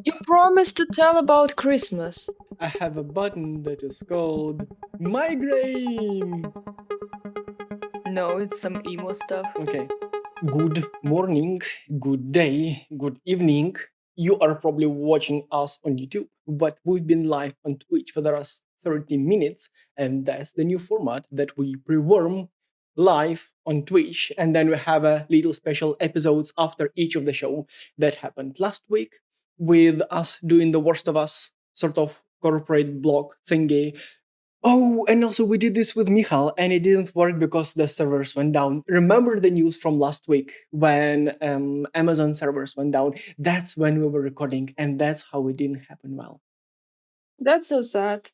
You promised to tell about Christmas. I have a button that is called migraine. No, it's some emo stuff. Okay. Good morning, good day, good evening. You are probably watching us on YouTube, but we've been live on Twitch for the last 30 minutes, and that's the new format that we pre-warm live on Twitch, and then we have a little special episodes after each of the show that happened last week with us doing the worst of us sort of corporate blog thingy. Oh, and also we did this with Michal, and it didn't work because the servers went down. Remember the news from last week when Amazon servers went down? That's when we were recording, and that's how it didn't happen well. That's so sad.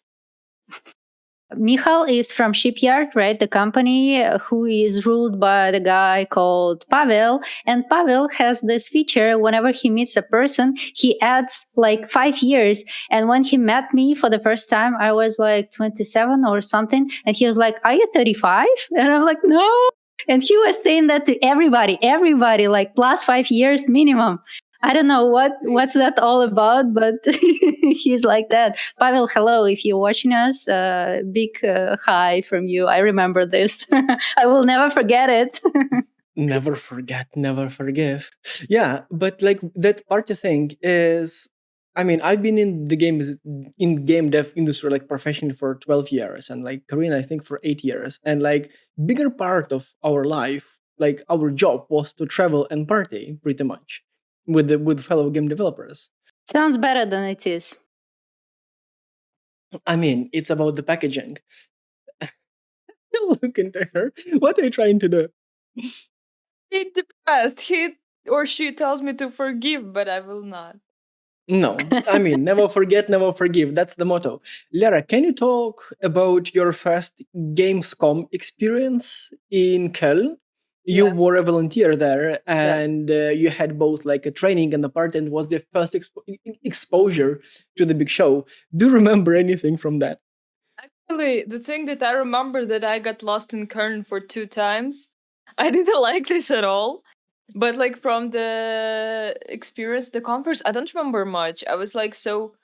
Michal is from Shipyard, right? The company who is ruled by the guy called Pavel. And Pavel has this feature whenever he meets a person, he adds like 5 years. And when he met me for the first time, I was like 27 or something. And he was like, "Are you 35?" And I'm like, "No." And he was saying that to everybody, like plus 5 years minimum. I don't know what's that all about, but he's like that. Pavel, hello, if you're watching us, big hi from you. I remember this. I will never forget it. Never forget, never forgive. Yeah, but like that party thing is, I mean, I've been in the game dev industry like professionally for 12 years, and like Karina, I think for 8 years, and like bigger part of our life, like our job was to travel and party pretty much with fellow game developers. Sounds better than it is. I mean, it's about the packaging. Look into her. What are you trying to do? He's depressed. He or she tells me to forgive, but I will not. No, I mean, never forget, never forgive. That's the motto. Lera, can you talk about your first Gamescom experience in Köln? You Yeah. were a volunteer there, and you had both like a training and a part, and was the first exposure to the big show. Do you remember anything from that? Actually, the thing that I remember that I got lost in Kern for 2 times. I didn't like this at all. But like from the experience, the conference, I don't remember much. I was like so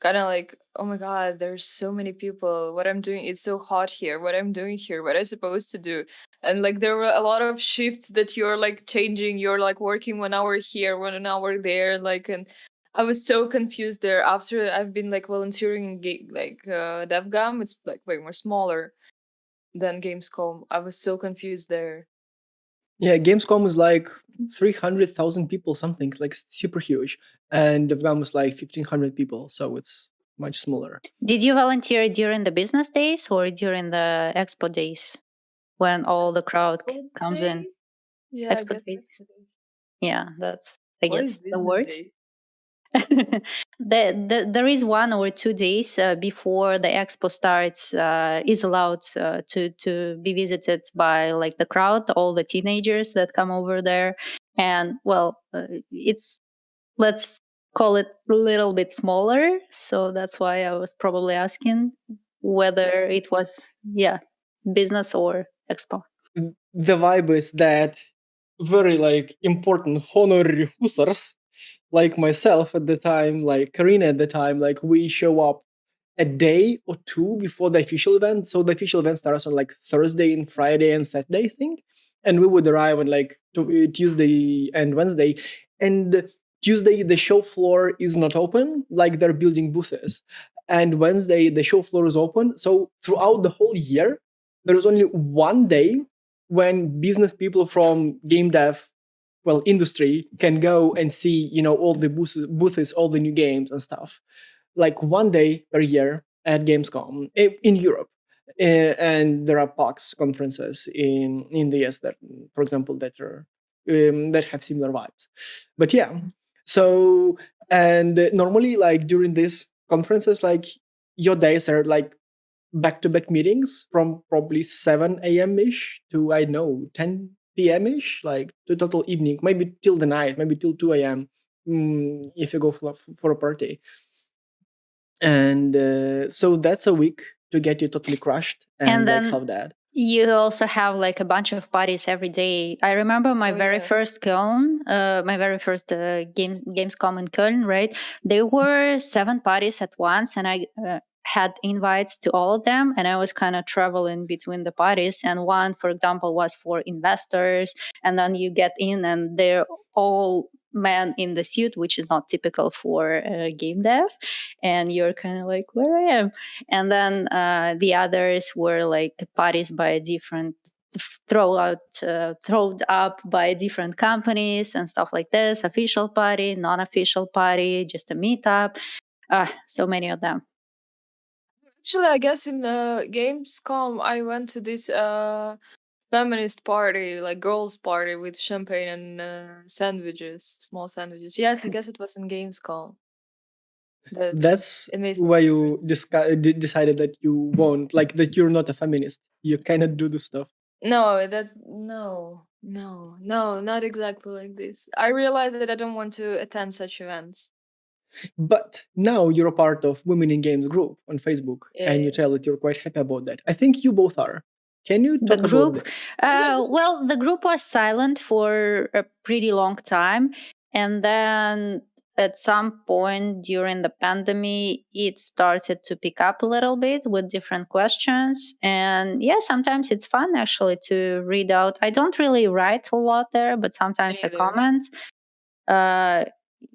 kind of like, oh my god, there's so many people. What I'm doing, it's so hot here. What I'm doing here, what I'm supposed to do. And like there were a lot of shifts that you're like changing. You're like working 1 hour here, 1 hour there, like and I was so confused there. After I've been like volunteering in DevGam, it's like way more smaller than Gamescom. I was so confused there. Yeah, Gamescom is like 300,000 people, something like super huge, and DevGam was like 1,500 people, so it's much smaller. Did you volunteer during the business days or during the expo days when all the crowd comes in? Yeah, I Expo guess days. expo days. Yeah, that's I What guess is the business word. days? There is 1 or 2 days before the expo starts is allowed to be visited by like the crowd, all the teenagers that come over there. And well, it's, let's call it a little bit smaller, so that's why I was probably asking whether it was business or expo. The vibe is that very like important honorary hussars like myself at the time, like Karina at the time, like we show up a day or two before the official event. So the official event starts on like Thursday and Friday and Saturday, I think. And we would arrive on like Tuesday and Wednesday. And Tuesday, the show floor is not open, like they're building booths. And Wednesday, the show floor is open. So throughout the whole year, there is only one day when business people from game dev industry can go and see all the booths, all the new games and stuff, like one day per year at Gamescom in Europe. And there are PAX conferences in the US that, for example, that have similar vibes. But yeah, so and normally like during these conferences, like your days are like back-to-back meetings from probably 7 a.m. ish to, I don't know, 10 p.m. ish, like to total evening, maybe till the night, maybe till 2 a.m. If you go for a party. And so that's a week to get you totally crushed and And like then how that. You also have like a bunch of parties every day. I remember my Oh very yeah. first Köln, my very first Gamescom in Köln, right? There were 7 parties at once, and I had invites to all of them, and I was kind of traveling between the parties. And one, for example, was for investors, and then you get in, and they're all men in the suit, which is not typical for game dev, and you're kind of like, where I am. And then the others were like parties by different thrown up by different companies and stuff like this, official party, non-official party, just a meetup. So many of them. Actually, I guess in Gamescom, I went to this feminist party, like girls' party with champagne and sandwiches, small sandwiches. Yes, I guess it was in Gamescom. That That's amazing why you experience. decided that you won't, like, that you're not a feminist. You cannot do this stuff. No, not exactly like this. I realized that I don't want to attend such events. But now you're a part of Women in Games group on Facebook, and you Yeah. tell that you're quite happy about that. I think you both are. Can you The talk about group, this? well, the group was silent for a pretty long time, and then at some point during the pandemic, it started to pick up a little bit with different questions. And yeah, sometimes it's fun actually to read out. I don't really write a lot there, but sometimes I Neither. comment. Uh,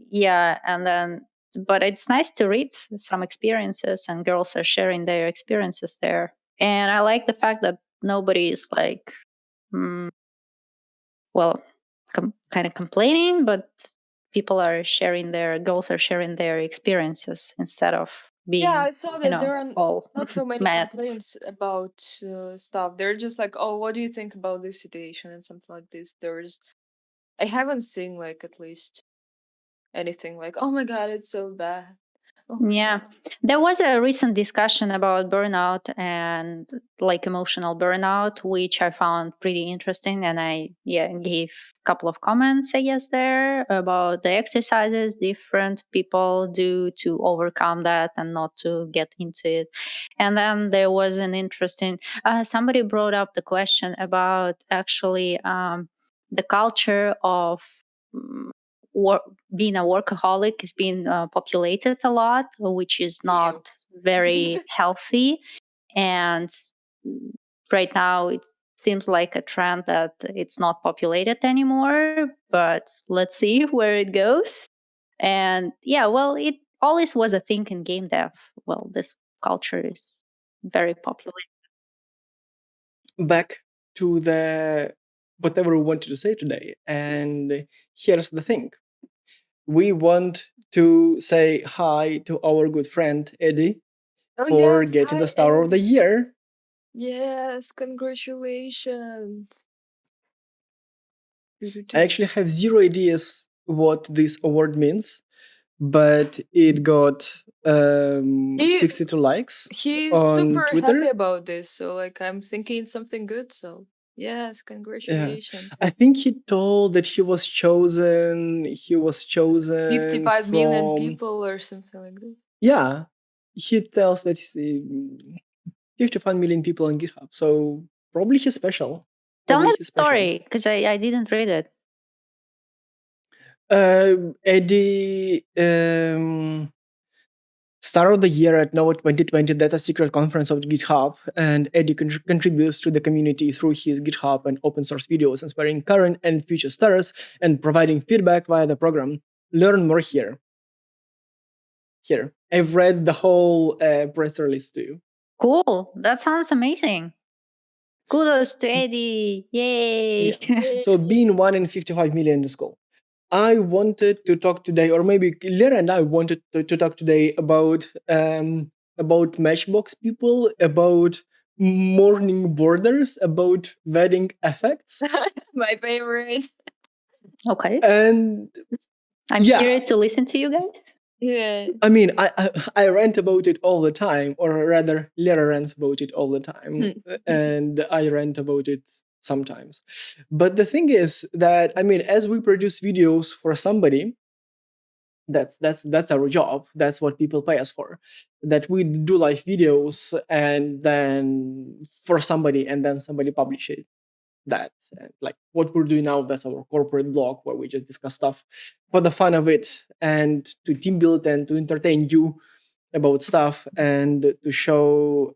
yeah, and then, but it's nice to read some experiences, and girls are sharing their experiences there. And I like the fact that nobody is like, mm, well, kind of complaining, but people are sharing their girls are sharing their experiences instead of Yeah, being, I saw that there are all not so many mad. complaints about stuff. They're just like, "Oh, what do you think about this situation?" and something like this. I haven't seen like at least anything like, "Oh my god, it's so bad." Oh my Yeah, god. there was a recent discussion about burnout and like emotional burnout, which I found pretty interesting. And I, yeah, gave a couple of comments, I guess, there about the exercises different people do to overcome that and not to get into it. And then there was an interesting, somebody brought up the question about actually the culture of. mm, Being a workaholic is being populated a lot, which is Ew. not very healthy. And mm, right now, it seems like a trend that it's not populated anymore. But let's see where it goes. And yeah, well, it always was a thing in game dev. Well, this culture is very popular. Back to the whatever we wanted to say today. And here's the thing. We want to say hi to our good friend Eddie Oh for yes, getting the hi Star of the Eddie. Year. Yes, congratulations. I Doo-doo-doo. actually have zero ideas what this award means, but it got He 62 likes he's on super happy Twitter. about this, so like I'm thinking it's something good. So yes, Yeah, congratulations. I think he told that he was chosen. He was chosen 55 million from, people or something like that. yeah. He tells that 55 million people on GitHub. So probably he's special. Tell me Probably the he's special. story because I didn't read it. Eddie, Star of the Year at Nova 2020, that's a secret conference of GitHub, and Eddie contributes to the community through his GitHub and open source videos, inspiring current and future stars and providing feedback via the program. Learn more here. Here, I've read the whole press release to you. Cool. That sounds amazing. Kudos to Eddie. Yay. Yeah. So being 1 in 55 million is cool. I wanted to talk today, or maybe Lera and I wanted to talk today about Matchbox people, about morning borders, about wedding effects, My favorite. Okay. and I'm yeah, here to listen to you guys. Yeah. I mean, I rant about it all the time, or rather, Lera rants about it all the time, and I rant about it sometimes. But the thing is that, I mean, as we produce videos for somebody, That's our job. That's what people pay us for. That we do live videos and then for somebody, and then somebody publish it. Like what we're doing now, that's our corporate blog where we just discuss stuff for the fun of it and to team build and to entertain you about stuff and to show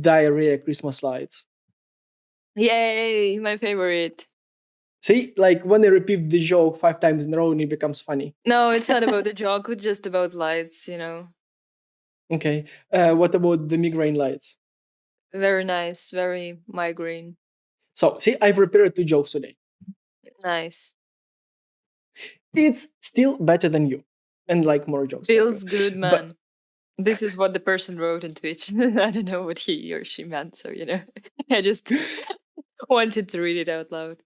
diarrhea Christmas lights. Yay, my favorite. See, like when they repeat the joke 5 times in a row and it becomes funny. No, it's not about the joke, it's just about lights, you know. Okay. What about the migraine lights? Very nice, very migraine. So, see, I prepared 2 jokes today. Nice. It's still better than you. And like more jokes. Feels than you. good, man. This is what the person wrote on Twitch. I don't know what he or she meant, so, you know, I just wanted to read it out loud.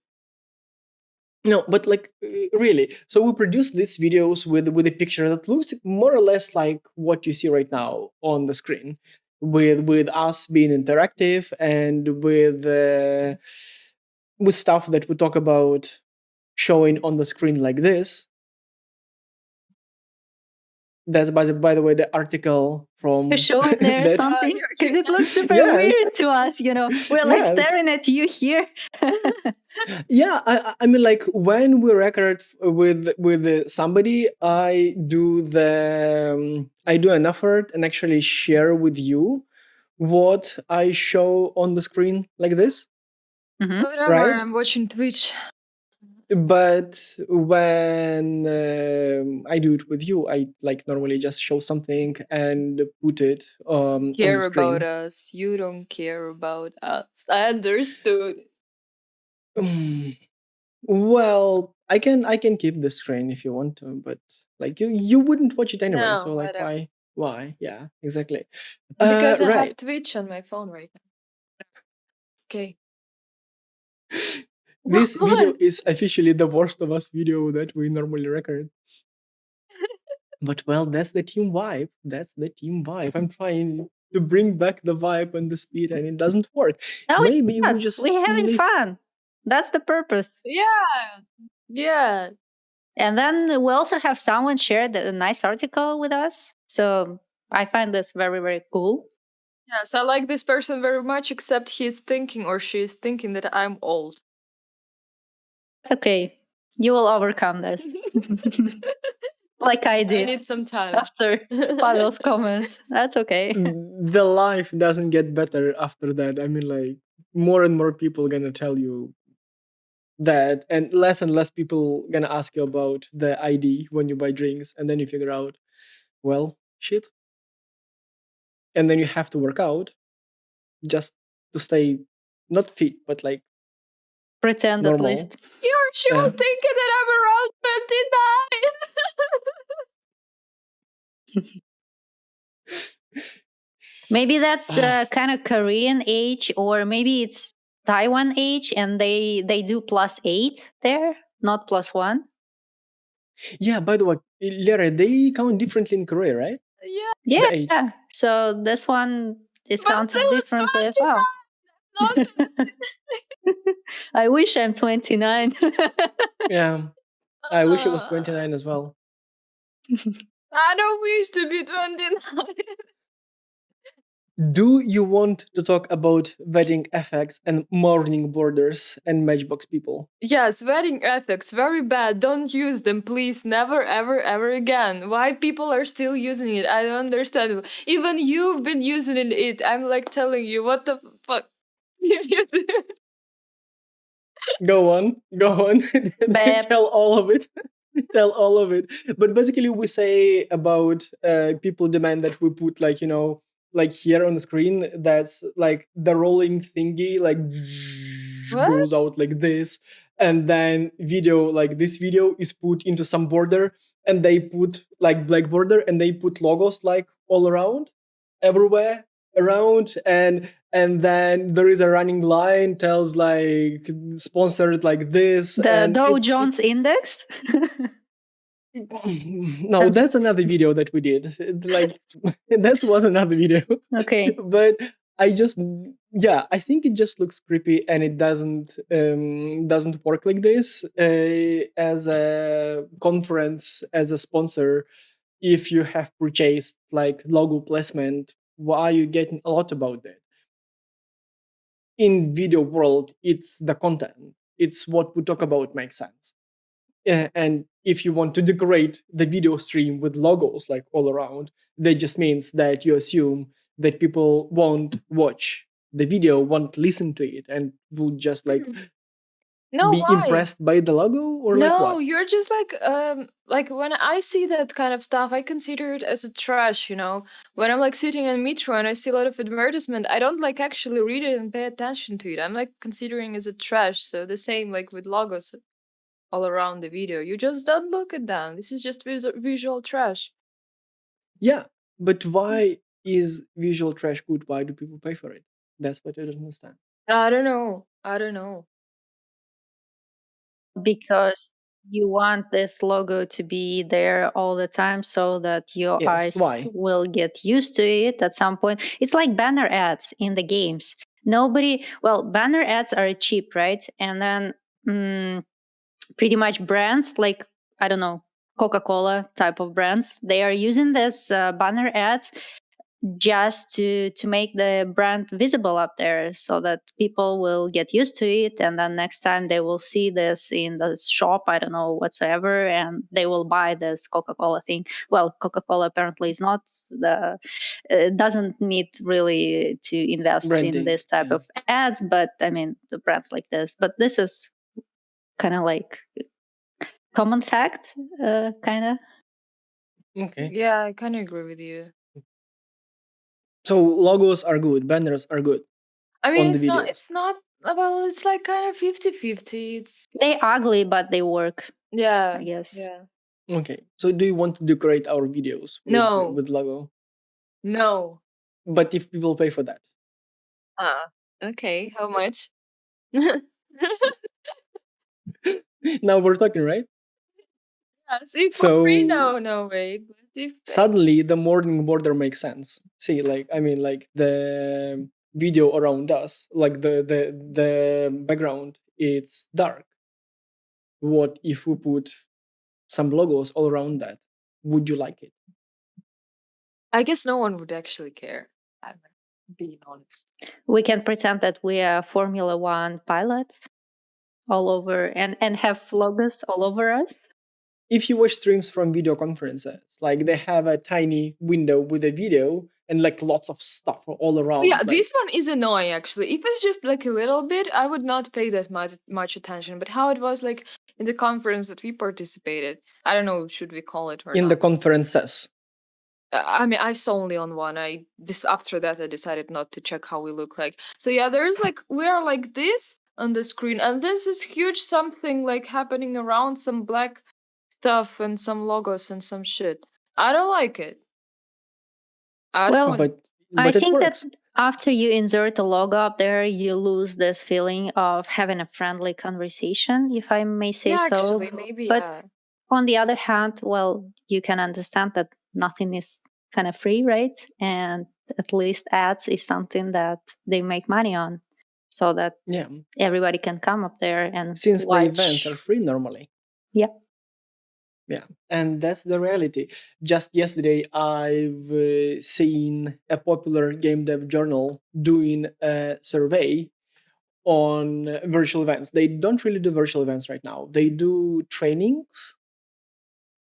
No, but like really. So we produce these videos with a picture that looks more or less like what you see right now on the screen, with us being interactive and with stuff that we talk about showing on the screen like this. That's by the way the article from Show there that- something because it looks super Yes. weird to us. You know, we're like Yes. staring at you here. Yeah, I mean, like when we record with somebody, I do an effort and actually share with you what I show on the screen like this. Mhm. Whatever, Right? I'm watching Twitch. But when I do it with you, I like normally just show something and put it on the Care screen. about us. You don't care about us. I understood. Well, I can keep the screen if you want to, but like you wouldn't watch it anyway. No, So like whatever. why? Yeah, exactly. Because I have Right. Twitch on my phone right now. Okay. This What? video is officially the worst of us video that we normally record. But well, that's the team vibe. That's the team vibe. I'm trying to bring back the vibe and the speed, and it doesn't work. No, Maybe it's not. we just We're having live- fun. That's the purpose. Yeah. Yeah. And then we also have someone shared a nice article with us. So I find this very, very cool. Yes, I like this person very much, except he's thinking or she's thinking that I'm old. It's okay. You will overcome this. Like I I did need some time. after Pavel's comment. That's okay. the life doesn't get better after that. I mean, like more and more people gonna tell you that, and less people gonna ask you about the ID when you buy drinks, and then you figure out, well, shit. And then you have to work out just to stay not fit, but like Pretend normal. at least. She was thinking that I'm around 29. Maybe that's kind of Korean age, or maybe it's Taiwan age, and they do +8 there, not +1. Yeah, by the way, Lera, they count differently in Korea, right? Yeah. The age. Yeah. So this one is But counted still, it's differently as well. Not I wish I'm 29. Yeah, I wish it was 29 as well. I don't wish to be 29. Do you want to talk about wedding effects and mourning borders and Matchbox people? Yes, wedding ethics, very bad. Don't use them, please. Never, ever, ever again. Why people are still using it? I don't understand. Even you've been using it. I'm like telling you, what the fuck did you do? Go on. Beb. Tell all of it. Tell all of it. But basically, we say about people demand that we put like here on the screen. That's like the rolling thingy, like What? goes out like this, and then video like this video is put into some border, and they put like black border, and they put logos like all around, everywhere around, and then there is a running line tells like sponsored like this. The and Dow it's- Jones Index. No, that's another video that we did. Like that was another video. Okay. But I just I think it just looks creepy, and it doesn't work like this as a conference, as a sponsor. If you have purchased like logo placement, why are you getting a lot about that? In video world, it's the content, it's what we talk about makes sense. And if you want to decorate the video stream with logos like all around, that just means that you assume that people won't watch the video, won't listen to it, and will just like No, be why? impressed by the logo, or like No, what? you're just like when I see that kind of stuff, I consider it as a trash, you know. When I'm like sitting in metro and I see a lot of advertisement, I don't like actually read it and pay attention to it. I'm like considering as a trash. So the same like with logos all around the video. You just don't look at them. This is just visual trash. Yeah, but why is visual trash good? Why do people pay for it? That's what I don't understand. I don't know. I don't know. Because you want this logo to be there all the time so that your Yes, eyes why? will get used to it at some point. It's like banner ads in the games. Banner ads are cheap, right? And then pretty much brands like, I don't know, Coca-Cola type of brands, they are using this banner ads just to make the brand visible up there so that people will get used to it, and then next time they will see this in the shop, I don't know, whatsoever, and they will buy this Coca-Cola thing. Well, Coca-Cola apparently is not the doesn't need really to invest in Branding. this type Yeah. of ads, but I mean the brands like this, but this is kind of like common fact, kind of. Okay. Yeah, I kind of agree with you. So logos are good, banners are good I mean, on the it's not. videos. It's not. Well, it's like kind of 50-50. It's They ugly, but they work, I yeah, guess. yeah. Okay. So do you want to decorate our videos No, with logo? no. But if people pay for that, Ah, okay. How much? now we're talking, right? See, for free? So No, no way. But if suddenly the morning border makes sense. See, like I mean, like the video around us, like the background, it's dark. What if we put some logos all around that? Would you like it? I guess no one would actually care. I'm being honest. We can pretend that we are Formula One pilots all over and have logos all over us. If you watch streams from video conferences, like they have a tiny window with a video and like lots of stuff all Oh, yeah, around. Like this one is annoying actually. If it's just like a little bit, I would not pay that much attention. But how it was like in the conference that we participated, I don't know, should we call it or in the not? conferences. I mean, I saw only on one. After that I decided not to check how we look like. So yeah, there's like we are like this on the screen, and this is huge something like happening around some black stuff and some logos and some shit. I don't like it. I don't Well, want. But I it think that works. after you insert a logo up there, you lose this feeling of having a friendly conversation, if I may say Yeah, so. actually, maybe But yeah. on the other hand, well, you can understand that nothing is kind of free, right? And at least ads is something that they make money on so that Yeah. everybody can come up there and Since the events are watch. free normally. Yep. Yeah. And that's the reality. Just yesterday, I've seen a popular game dev journal doing a survey on virtual events. They don't really do virtual events right now. They do trainings,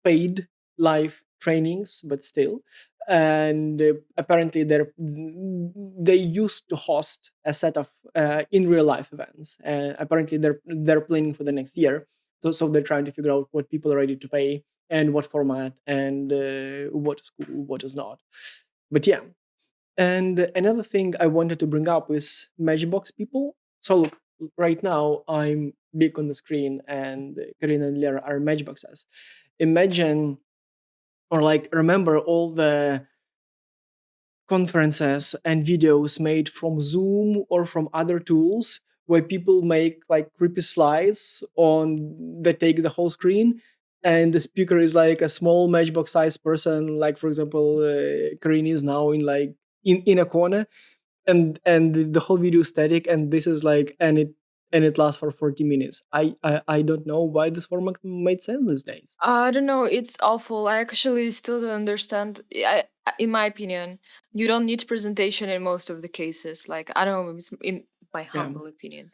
paid live trainings, but still. And apparently, they used to host a set of in real life events. And apparently, they're planning for the next year. So they're trying to figure out what people are ready to pay and what format and what is cool, what is not. But yeah, and another thing I wanted to bring up is Matchbox people. So look, right now I'm big on the screen, and Karina and Lera are Matchboxes. Imagine, or like remember all the conferences and videos made from Zoom or from other tools where people make like creepy slides on that take the whole screen, and the speaker is like a small Matchbox sized person, like for example Karina is now in like in a corner, and the whole video is static, and this is like, and it lasts for 40 minutes. I don't know why this format made sense these days. I don't know. It's awful. I actually still don't understand. In my opinion, you don't need presentation in most of the cases. Like, I don't know, in my Yeah. humble opinion.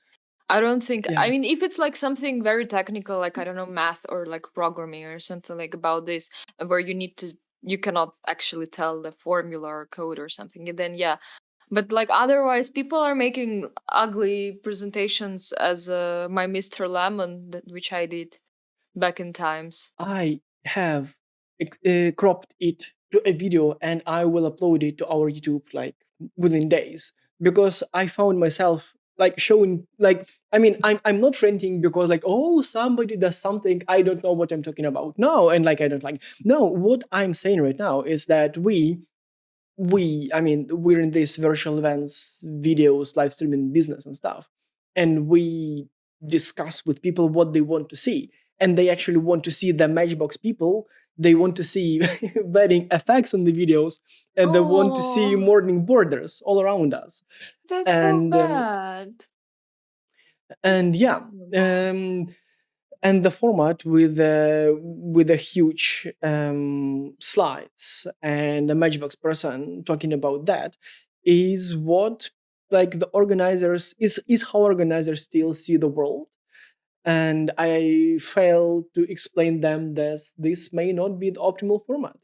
I don't think. Yeah. I mean, if it's like something very technical, like I don't know, math or like programming or something like about this, where you cannot actually tell the formula or code or something, then yeah. But like otherwise, people are making ugly presentations as my Mr. Lemon, which I did back in times. I have cropped it to a video, and I will upload it to our YouTube like within days, because I found myself like showing like, I mean, I'm not ranting because like, oh, somebody does something, I don't know what I'm talking about. No, and like I don't like, no, what I'm saying right now is that I mean, we're in these virtual events, videos, live streaming business and stuff, and we discuss with people what they want to see, and they actually want to see the Matchbox people. They want to see wedding effects on the videos, and they want to see Oh, morning borders all around us. that's so And bad. and yeah, um, and the format with a huge slides and a Matchbox person talking about that is what like the organizers is how organizers still see the world. And I fail to explain them that this may not be the optimal format.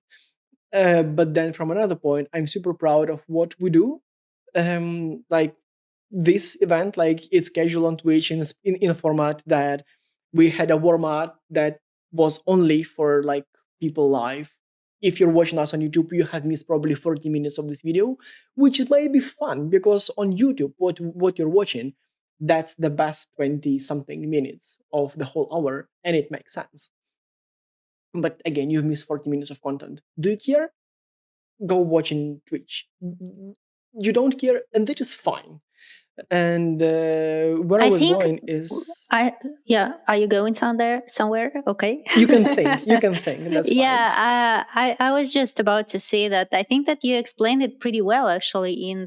But then from another point, I'm super proud of what we do. Like this event, like it's casual on Twitch in a format that we had a warm-up that was only for like people live. If you're watching us on YouTube, you have missed probably 40 minutes of this video, which is maybe fun because on YouTube, what you're watching, that's the best 20 something minutes of the whole hour, and it makes sense. But again, you've missed 40 minutes of content. Do you care? Go watching Twitch. You don't care, and that is fine. And where I I was think going is, are you going somewhere? Okay. you can think, and that's fine. Yeah, I was just about to say that I think that you explained it pretty well actually in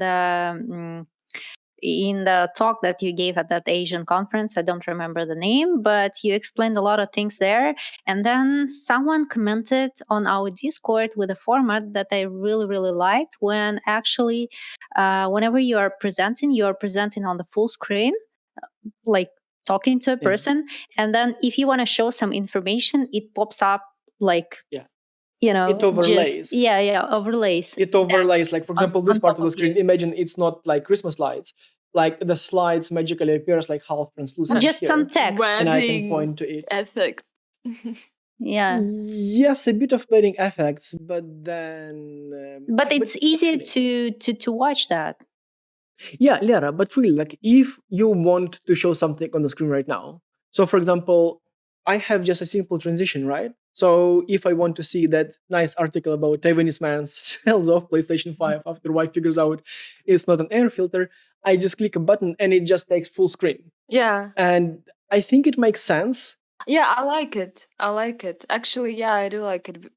the talk that you gave at that Asian conference. I don't remember the name, but you explained a lot of things there. And then someone commented on our Discord with a format that I really, really liked, when actually, whenever you are presenting on the full screen, like talking to a Yeah. person. And then if you want to show some information, it pops up like, Yeah. it overlays. overlays. It overlays, like for example, this on part top of the of screen. you. Imagine it's not like Christmas lights. Like the slides magically appears like half translucent Just here, some text. and I can Wedding point to it. ethic. Yeah. Yes, a bit of wedding effects, but then. But it's easy actually, to watch that. Yeah, Lera, but really, like if you want to show something on the screen right now, so for example, I have just a simple transition, right? So if I want to see that nice article about Taiwanese man sells off PlayStation 5 after wife figures out it's not an air filter, I just click a button and it just takes full screen. Yeah. And I think it makes sense. Yeah, I like it. I like it. Actually, yeah, I do like it.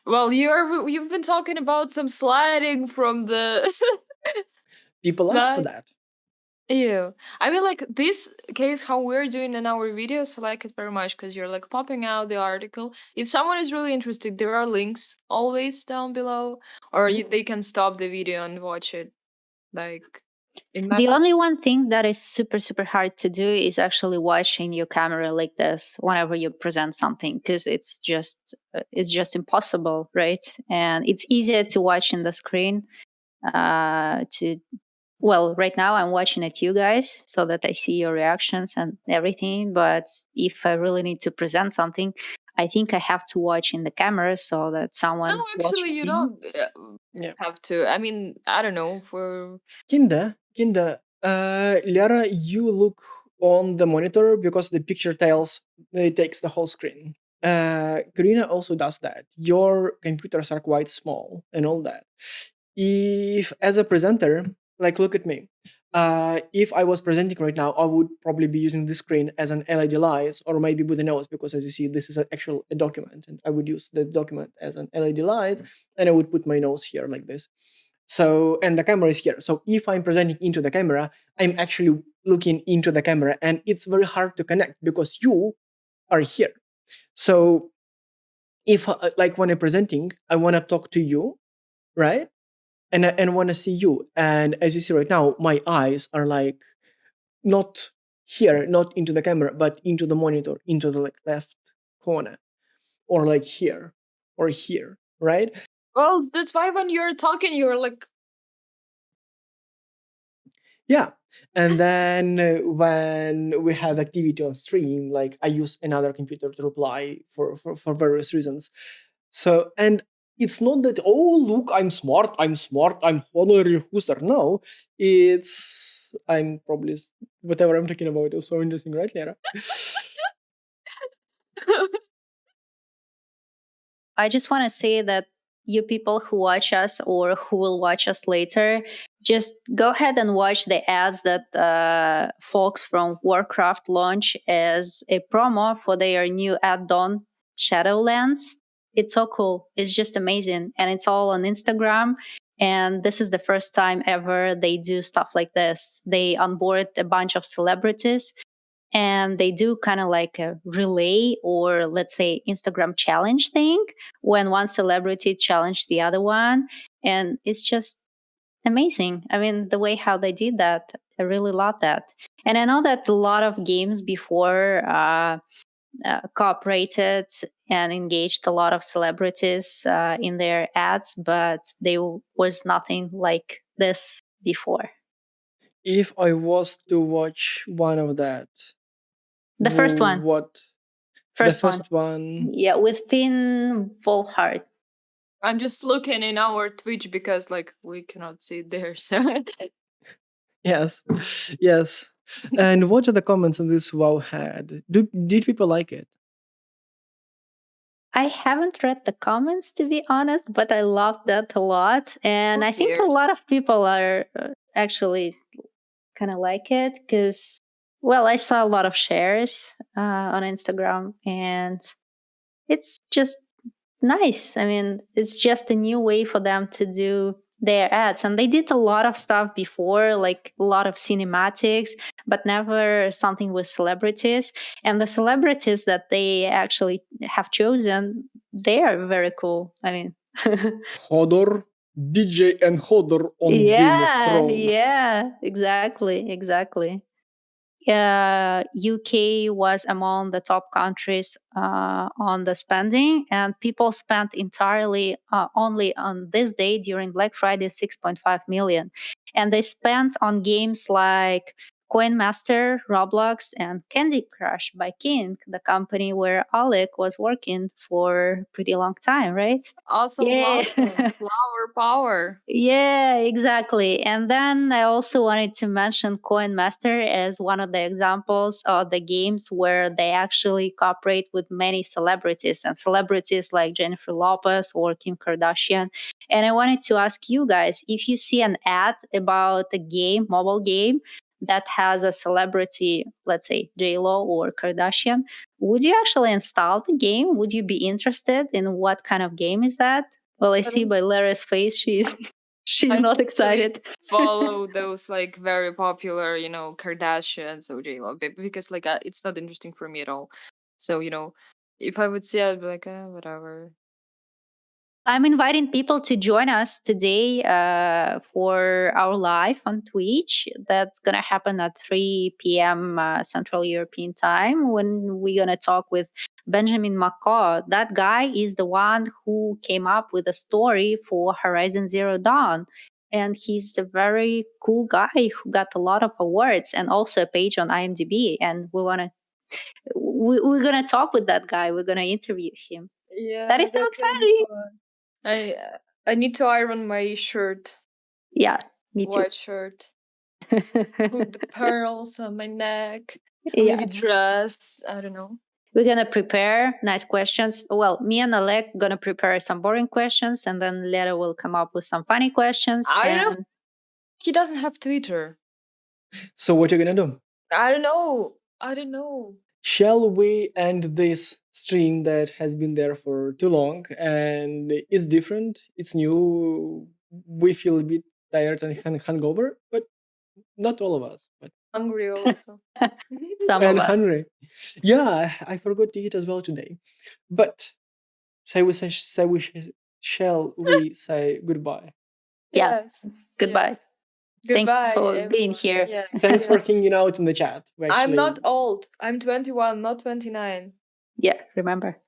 Well, you've been talking about some sliding from the People ask for slide. that. Ew. I mean, like this case, how we're doing in our videos, I like it very much because you're like popping out the article. If someone is really interested, there are links always down below, or they can stop the video and watch it. Like, The only one thing that is super, super hard to do is actually watching your camera like this whenever you present something, because it's just impossible, right? And it's easier to watch in the screen. Well, right now I'm watching at you guys so that I see your reactions and everything. But if I really need to present something, I think I have to watch in the camera so that someone No, watching actually, you me. don't Yeah. have to. I mean, I don't know. For Kinda, Lara, you look on the monitor because the picture takes the whole screen. Karina also does that. Your computers are quite small and all that. If as a presenter, like look at me. If I was presenting right now, I would probably be using this screen as an LED light, or maybe with a nose, because as you see, this is a document, and I would use the document as an LED light, and I would put my nose here like this. So, and the camera is here. So if I'm presenting into the camera, I'm actually looking into the camera, and it's very hard to connect because you are here. So if like when I'm presenting, I want to talk to you, right? And want to see you. And as you see right now, my eyes are like not here, not into the camera, but into the monitor, into the like left corner, or like here, or here, right? Well, that's why when you're talking, you're like, Yeah. And then when we have activity on stream, like I use another computer to reply for various reasons. So, and it's not that, oh, look, I'm smart, I'm honorary user. No, it's, I'm probably, whatever I'm talking about is so interesting, right, Lera? I just want to say that you people who watch us or who will watch us later, just go ahead and watch the ads that folks from Warcraft launch as a promo for their new add-on Shadowlands. It's so cool. It's just amazing. And it's all on Instagram. And this is the first time ever they do stuff like this. They onboard a bunch of celebrities and they do kind of like a relay or let's say Instagram challenge thing when one celebrity challenged the other one, and it's just amazing. I mean, the way how they did that, I really love that. And I know that a lot of games before cooperated and engaged a lot of celebrities in their ads, but there was nothing like this before. If I was to watch one of that, The first one, what, the first one, first one? yeah, with Finn Wolfhard. I'm just looking in our Twitch because like we cannot see it there. So Yes, yes. And what are the comments on this WoW had? Did people like it? I haven't read the comments to be honest, but I love that a lot. And who I think a cares? lot of people are actually kind of like it because, well, I saw a lot of shares on Instagram and it's just nice. I mean, it's just a new way for them to do their ads. And they did a lot of stuff before, like a lot of cinematics, but never something with celebrities. And the celebrities that they actually have chosen, they are very cool. I mean, Hodor, DJ and Hodor on Game of yeah, Thrones. yeah, exactly, exactly. UK was among the top countries on the spending, and people spent entirely only on this day during Black Friday 6.5 million. And they spent on games like Coin Master, Roblox, and Candy Crush by King, the company where Alec was working for a pretty long time, right? Awesome Yeah. blossom, flower power. Yeah, exactly. And then I also wanted to mention Coin Master as one of the examples of the games where they actually cooperate with many celebrities and celebrities like Jennifer Lopez or Kim Kardashian. And I wanted to ask you guys if you see an ad about a game, mobile game, that has a celebrity, let's say J-Lo or Kardashian, would you actually install the game? Would you be interested in what kind of game is that? Well, I I see don't. by Lera's face she's I she's don't not actually excited. follow those like very popular, Kardashians or J Lo because like it's not interesting for me at all. So if I would see, I'd be like, whatever. I'm inviting people to join us today for our live on Twitch. That's going to happen at 3 p.m. Central European time when we're going to talk with Benjamin McCaw. That guy is the one who came up with a story for Horizon Zero Dawn. And he's a very cool guy who got a lot of awards and also a page on IMDb. And we're gonna talk with that guy. We're gonna interview him. That Yeah, is so that's gonna be exciting. fun. I need to iron my shirt, Yeah, me too. white shirt, put the pearls on my neck, or maybe Yeah. dress. I don't know. We're gonna prepare nice questions. Well, me and Alec gonna prepare some boring questions, and then Lera will come up with some funny questions. I don't know. And He doesn't have Twitter. So what are you gonna do? I don't know. I don't know. Shall we end this stream that has been there for too long and is different? It's new. we feel a bit tired and hungover, but not all of us. But Hungry also. Some of and us. hungry. Yeah, I forgot to eat as well today. But shall we say goodbye? Yeah. Yes. Goodbye. Goodbye, Thanks for being everyone. here. Yes. Thanks for yes. hanging out in the chat. We I'm actually not old. I'm 21, not 29. Yeah, remember.